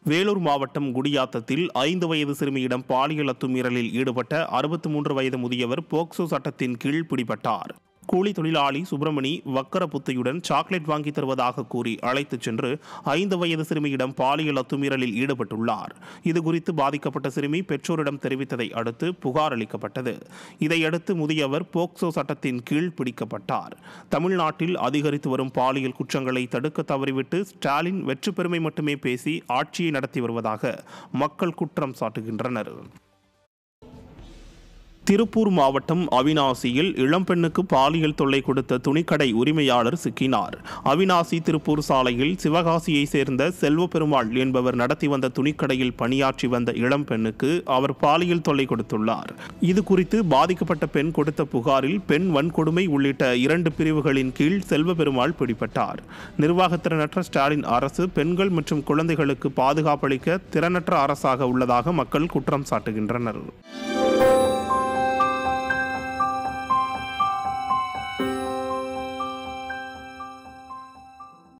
வேலூர் மாவட்டம் குடியாத்தத்தில் 5 வயது சிறுமியிடம் பாலியல் அத்துமீறலில் ஈடுபட்ட 63 வயது முதியவர் போக்சோ சட்டத்தின் கீழ் பிடிபட்டார். கூலி தொழிலாளி சுப்பிரமணி வக்கரபுத்தையுடன் சாக்லேட் வாங்கி தருவதாக கூறி அழைத்துச் சென்று 5 வயது சிறுமியிடம் பாலியல் அத்துமீறலில் ஈடுபட்டுள்ளார். இதுகுறித்து பாதிக்கப்பட்ட சிறுமி பெற்றோரிடம் தெரிவித்ததை அடுத்து புகார் அளிக்கப்பட்டது. இதையடுத்து முதியவர் போக்சோ சட்டத்தின் கீழ் பிடிக்கப்பட்டார். தமிழ்நாட்டில் அதிகரித்து வரும் பாலியல் குற்றங்களை தடுக்க தவறிவிட்டு ஸ்டாலின் வெற்றி பெருமை மட்டுமே பேசி ஆட்சியை நடத்தி வருவதாக மக்கள் குற்றம் சாட்டுகின்றனர். திருப்பூர் மாவட்டம் அவிநாசியில் இளம்பெண்ணுக்கு பாலியல் தொல்லை கொடுத்த துணிக்கடை உரிமையாளர் சிக்கினார். அவிநாசி திருப்பூர் சாலையில் சிவகாசியை சேர்ந்த செல்வபெருமாள் என்பவர் நடத்தி வந்த துணிக்கடையில் பணியாற்றி வந்த இளம்பெண்ணுக்கு அவர் பாலியல் தொல்லை கொடுத்துள்ளார். இது குறித்து பாதிக்கப்பட்ட பெண் கொடுத்த புகாரில் பெண் வன்கொடுமை உள்ளிட்ட 2 பிரிவுகளின் கீழ் செல்வபெருமாள் பிடிபட்டார். நிர்வாகத்திறனற்ற ஸ்டாலின் அரசு பெண்கள் மற்றும் குழந்தைகளுக்கு பாதுகாப்பளிக்க திறனற்ற அரசாக உள்ளதாக மக்கள் குற்றம் சாட்டுகின்றனர்.